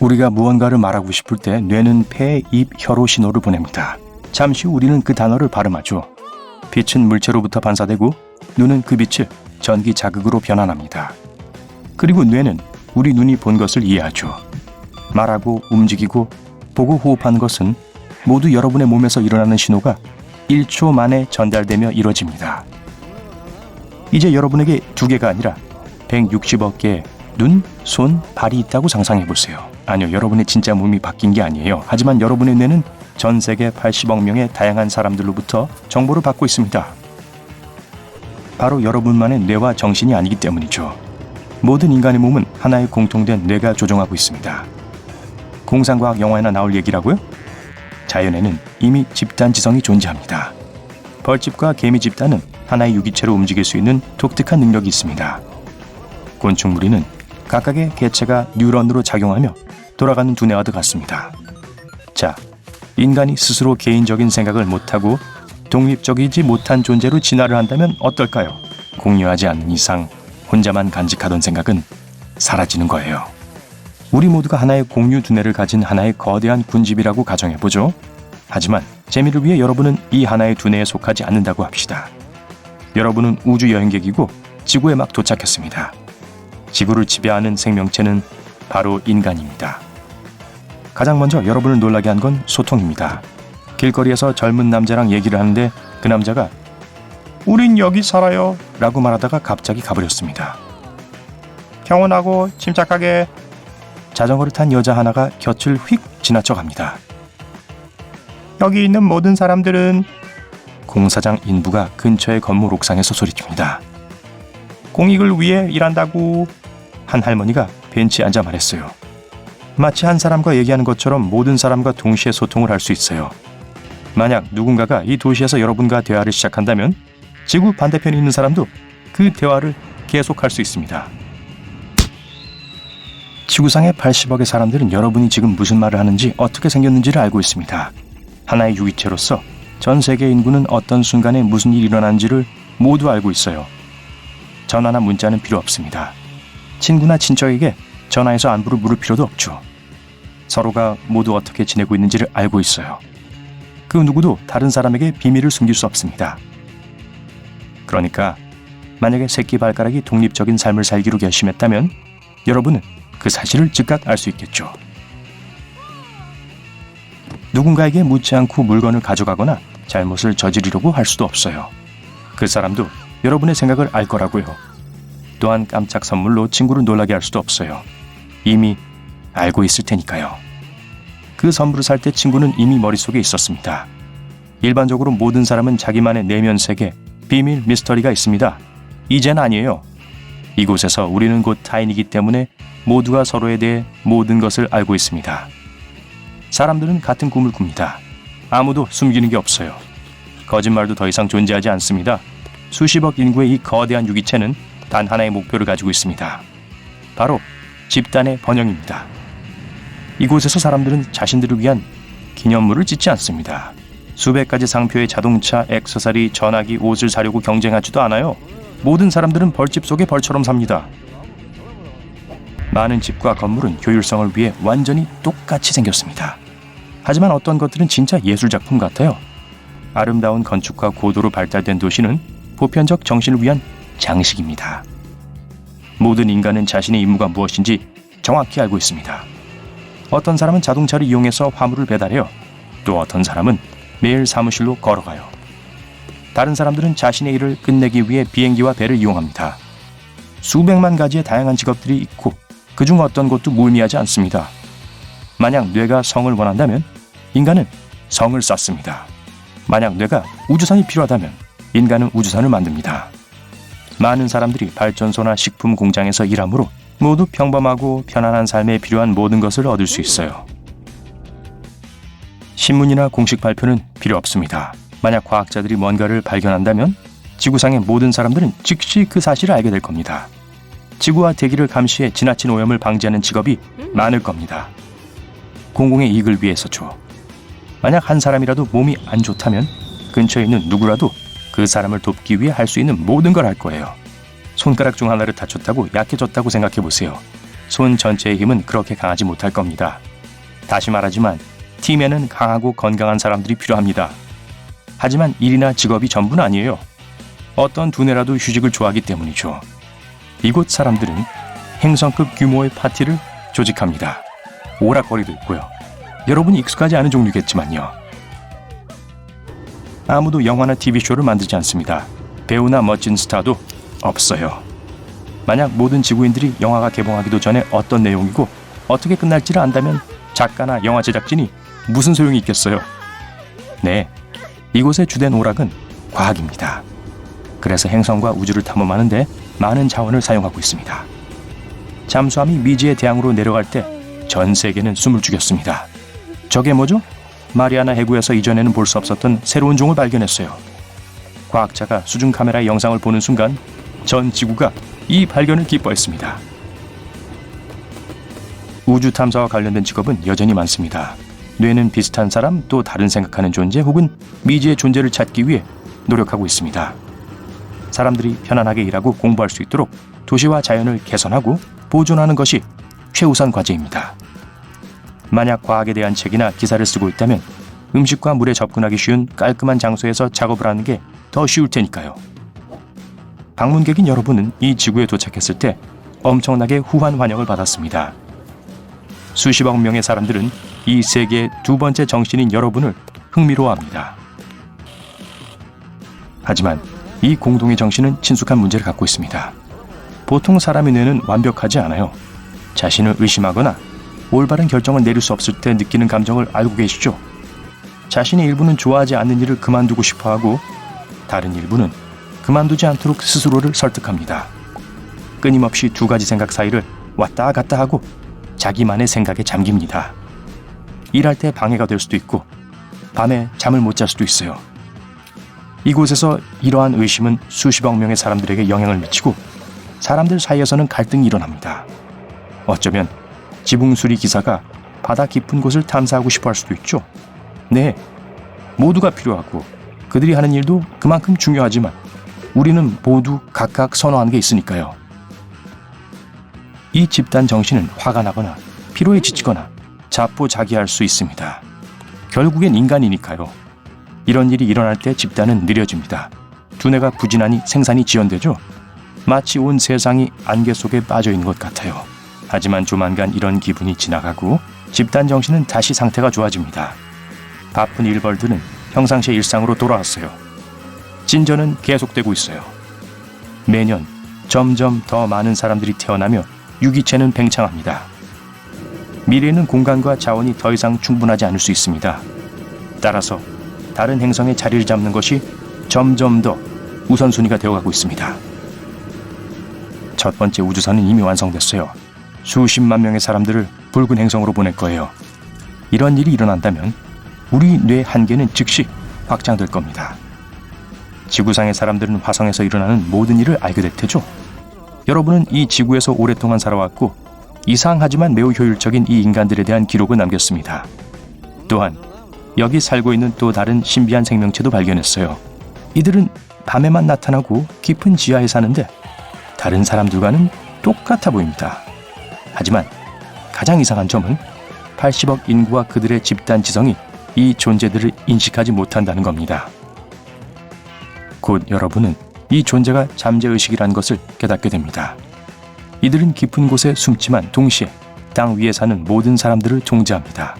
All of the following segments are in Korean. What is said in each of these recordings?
우리가 무언가를 말하고 싶을 때 뇌는 폐, 입, 혀로 신호를 보냅니다. 잠시 후 우리는 그 단어를 발음하죠. 빛은 물체로부터 반사되고 눈은 그 빛을 전기 자극으로 변환합니다. 그리고 뇌는 우리 눈이 본 것을 이해하죠. 말하고 움직이고 보고 호흡하는 것은 모두 여러분의 몸에서 일어나는 신호가 1초 만에 전달되며 이루어집니다. 이제 여러분에게 2개가 아니라 160억 개의 눈, 손, 발이 있다고 상상해 보세요. 아니요, 여러분의 진짜 몸이 바뀐 게 아니에요. 하지만 여러분의 뇌는 전 세계 80억 명의 다양한 사람들로부터 정보를 받고 있습니다. 바로 여러분만의 뇌와 정신이 아니기 때문이죠. 모든 인간의 몸은 하나의 공통된 뇌가 조종하고 있습니다. 공상과학 영화에나 나올 얘기라고요? 자연에는 이미 집단 지성이 존재합니다. 벌집과 개미 집단은 하나의 유기체로 움직일 수 있는 독특한 능력이 있습니다. 곤충 무리는 각각의 개체가 뉴런으로 작용하며 돌아가는 두뇌와도 같습니다. 자, 인간이 스스로 개인적인 생각을 못하고 독립적이지 못한 존재로 진화를 한다면 어떨까요? 공유하지 않는 이상 혼자만 간직하던 생각은 사라지는 거예요. 우리 모두가 하나의 공유 두뇌를 가진 하나의 거대한 군집이라고 가정해보죠. 하지만 재미를 위해 여러분은 이 하나의 두뇌에 속하지 않는다고 합시다. 여러분은 우주 여행객이고 지구에 막 도착했습니다. 지구를 지배하는 생명체는 바로 인간입니다. 가장 먼저 여러분을 놀라게 한 건 소통입니다. 길거리에서 젊은 남자랑 얘기를 하는데 그 남자가 "우린 여기 살아요" 라고 말하다가 갑자기 가버렸습니다. "평온하고 침착하게." 자전거를 탄 여자 하나가 곁을 휙 지나쳐 갑니다. "여기 있는 모든 사람들은..." 공사장 인부가 근처의 건물 옥상에서 소리칩니다. "공익을 위해 일한다고." 한 할머니가 벤치에 앉아 말했어요. 마치 한 사람과 얘기하는 것처럼 모든 사람과 동시에 소통을 할 수 있어요. 만약 누군가가 이 도시에서 여러분과 대화를 시작한다면 지구 반대편에 있는 사람도 그 대화를 계속할 수 있습니다. 지구상의 80억의 사람들은 여러분이 지금 무슨 말을 하는지 어떻게 생겼는지를 알고 있습니다. 하나의 유기체로서 전 세계 인구는 어떤 순간에 무슨 일이 일어나는지를 모두 알고 있어요. 전화나 문자는 필요 없습니다. 친구나 친척에게 전화해서 안부를 물을 필요도 없죠. 서로가 모두 어떻게 지내고 있는지를 알고 있어요. 그 누구도 다른 사람에게 비밀을 숨길 수 없습니다. 그러니까 만약에 새끼발가락이 독립적인 삶을 살기로 결심했다면 여러분은 그 사실을 즉각 알 수 있겠죠. 누군가에게 묻지 않고 물건을 가져가거나 잘못을 저지르려고 할 수도 없어요. 그 사람도 여러분의 생각을 알 거라고요. 또한 깜짝 선물로 친구를 놀라게 할 수도 없어요. 이미 알고 있을 테니까요. 그 선물을 살 때 친구는 이미 머릿속에 있었습니다. 일반적으로 모든 사람은 자기만의 내면 세계, 비밀 미스터리가 있습니다. 이젠 아니에요. 이곳에서 우리는 곧 타인이기 때문에 모두가 서로에 대해 모든 것을 알고 있습니다. 사람들은 같은 꿈을 꿉니다. 아무도 숨기는 게 없어요. 거짓말도 더 이상 존재하지 않습니다. 수십억 인구의 이 거대한 유기체는 단 하나의 목표를 가지고 있습니다. 바로 집단의 번영입니다. 이곳에서 사람들은 자신들을 위한 기념물을 짓지 않습니다. 수백 가지 상표의 자동차, 액세서리, 전화기, 옷을 사려고 경쟁하지도 않아요. 모든 사람들은 벌집 속의 벌처럼 삽니다. 많은 집과 건물은 효율성을 위해 완전히 똑같이 생겼습니다. 하지만 어떤 것들은 진짜 예술작품 같아요. 아름다운 건축과 고도로 발달된 도시는 보편적 정신을 위한 장식입니다. 모든 인간은 자신의 임무가 무엇인지 정확히 알고 있습니다. 어떤 사람은 자동차를 이용해서 화물을 배달해요. 또 어떤 사람은 매일 사무실로 걸어가요. 다른 사람들은 자신의 일을 끝내기 위해 비행기와 배를 이용합니다. 수백만 가지의 다양한 직업들이 있고 그중 어떤 것도 무의미하지 않습니다. 만약 뇌가 성을 원한다면 인간은 성을 쌓습니다. 만약 뇌가 우주선이 필요하다면 인간은 우주선을 만듭니다. 많은 사람들이 발전소나 식품 공장에서 일하므로 모두 평범하고 편안한 삶에 필요한 모든 것을 얻을 수 있어요. 신문이나 공식 발표는 필요 없습니다. 만약 과학자들이 뭔가를 발견한다면 지구상의 모든 사람들은 즉시 그 사실을 알게 될 겁니다. 지구와 대기를 감시해 지나친 오염을 방지하는 직업이 많을 겁니다. 공공의 이익을 위해서죠. 만약 한 사람이라도 몸이 안 좋다면 근처에 있는 누구라도 그 사람을 돕기 위해 할 수 있는 모든 걸 할 거예요. 손가락 중 하나를 다쳤다고 약해졌다고 생각해 보세요. 손 전체의 힘은 그렇게 강하지 못할 겁니다. 다시 말하지만 팀에는 강하고 건강한 사람들이 필요합니다. 하지만 일이나 직업이 전부는 아니에요. 어떤 두뇌라도 휴식을 좋아하기 때문이죠. 이곳 사람들은 행성급 규모의 파티를 조직합니다. 오락거리도 있고요. 여러분이 익숙하지 않은 종류겠지만요. 아무도 영화나 TV쇼를 만들지 않습니다. 배우나 멋진 스타도 없어요. 만약 모든 지구인들이 영화가 개봉하기도 전에 어떤 내용이고 어떻게 끝날지를 안다면 작가나 영화 제작진이 무슨 소용이 있겠어요? 네, 이곳의 주된 오락은 과학입니다. 그래서 행성과 우주를 탐험하는데 많은 자원을 사용하고 있습니다. 잠수함이 미지의 대양으로 내려갈 때 전 세계는 숨을 죽였습니다. 저게 뭐죠? 마리아나 해구에서 이전에는 볼 수 없었던 새로운 종을 발견했어요. 과학자가 수중 카메라의 영상을 보는 순간 전 지구가 이 발견을 기뻐했습니다. 우주 탐사와 관련된 직업은 여전히 많습니다. 뇌는 비슷한 사람, 또 다른 생각하는 존재 혹은 미지의 존재를 찾기 위해 노력하고 있습니다. 사람들이 편안하게 일하고 공부할 수 있도록 도시와 자연을 개선하고 보존하는 것이 최우선 과제입니다. 만약 과학에 대한 책이나 기사를 쓰고 있다면 음식과 물에 접근하기 쉬운 깔끔한 장소에서 작업을 하는 게 더 쉬울 테니까요. 방문객인 여러분은 이 지구에 도착했을 때 엄청나게 후한 환영을 받았습니다. 수십억 명의 사람들은 이 세계의 두 번째 정신인 여러분을 흥미로워합니다. 하지만 이 공동의 정신은 친숙한 문제를 갖고 있습니다. 보통 사람의 뇌는 완벽하지 않아요. 자신을 의심하거나 올바른 결정을 내릴 수 없을 때 느끼는 감정을 알고 계시죠? 자신의 일부는 좋아하지 않는 일을 그만두고 싶어하고 다른 일부는 그만두지 않도록 스스로를 설득합니다. 끊임없이 두 가지 생각 사이를 왔다 갔다 하고 자기만의 생각에 잠깁니다. 일할 때 방해가 될 수도 있고 밤에 잠을 못 잘 수도 있어요. 이곳에서 이러한 의심은 수십억 명의 사람들에게 영향을 미치고 사람들 사이에서는 갈등이 일어납니다. 어쩌면 지붕수리 기사가 바다 깊은 곳을 탐사하고 싶어 할 수도 있죠. 네, 모두가 필요하고 그들이 하는 일도 그만큼 중요하지만 우리는 모두 각각 선호하는 게 있으니까요. 이 집단 정신은 화가 나거나 피로에 지치거나 자포자기할 수 있습니다. 결국엔 인간이니까요. 이런 일이 일어날 때 집단은 느려집니다. 두뇌가 부진하니 생산이 지연되죠. 마치 온 세상이 안개 속에 빠져 있는 것 같아요. 하지만 조만간 이런 기분이 지나가고 집단 정신은 다시 상태가 좋아집니다. 바쁜 일벌들은 평상시의 일상으로 돌아왔어요. 진전은 계속되고 있어요. 매년 점점 더 많은 사람들이 태어나며 유기체는 팽창합니다. 미래에는 공간과 자원이 더 이상 충분하지 않을 수 있습니다. 따라서 다른 행성에 자리를 잡는 것이 점점 더 우선순위가 되어가고 있습니다. 첫 번째 우주선은 이미 완성됐어요. 수십만 명의 사람들을 붉은 행성으로 보낼 거예요. 이런 일이 일어난다면 우리 뇌 한계는 즉시 확장될 겁니다. 지구상의 사람들은 화성에서 일어나는 모든 일을 알게 될 테죠. 여러분은 이 지구에서 오랫동안 살아왔고 이상하지만 매우 효율적인 이 인간들에 대한 기록을 남겼습니다. 또한 여기 살고 있는 또 다른 신비한 생명체도 발견했어요. 이들은 밤에만 나타나고 깊은 지하에 사는데 다른 사람들과는 똑같아 보입니다. 하지만 가장 이상한 점은 80억 인구와 그들의 집단 지성이 이 존재들을 인식하지 못한다는 겁니다. 곧 여러분은 이 존재가 잠재의식이라는 것을 깨닫게 됩니다. 이들은 깊은 곳에 숨지만 동시에 땅 위에 사는 모든 사람들을 통제합니다.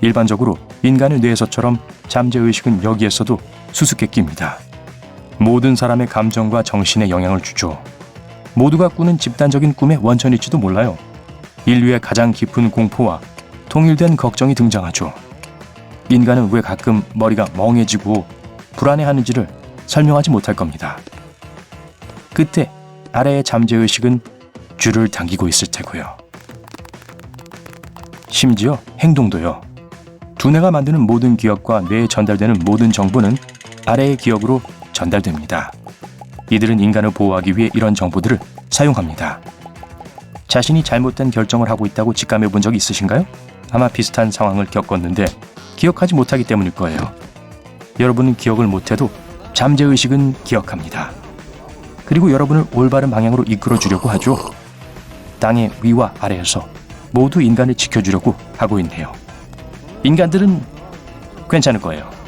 일반적으로 인간의 뇌에서처럼 잠재의식은 여기에서도 수수께끼입니다. 모든 사람의 감정과 정신에 영향을 주죠. 모두가 꾸는 집단적인 꿈의 원천일지도 몰라요. 인류의 가장 깊은 공포와 통일된 걱정이 등장하죠. 인간은 왜 가끔 머리가 멍해지고 불안해하는지를 설명하지 못할 겁니다. 그때 아래의 잠재의식은 줄을 당기고 있을 테고요. 심지어 행동도요. 두뇌가 만드는 모든 기억과 뇌에 전달되는 모든 정보는 아래의 기억으로 전달됩니다. 이들은 인간을 보호하기 위해 이런 정보들을 사용합니다. 자신이 잘못된 결정을 하고 있다고 직감해 본 적이 있으신가요? 아마 비슷한 상황을 겪었는데 기억하지 못하기 때문일 거예요. 여러분은 기억을 못해도 잠재의식은 기억합니다. 그리고 여러분을 올바른 방향으로 이끌어 주려고 하죠. 땅의 위와 아래에서 모두 인간을 지켜주려고 하고 있네요. 인간들은 괜찮을 거예요.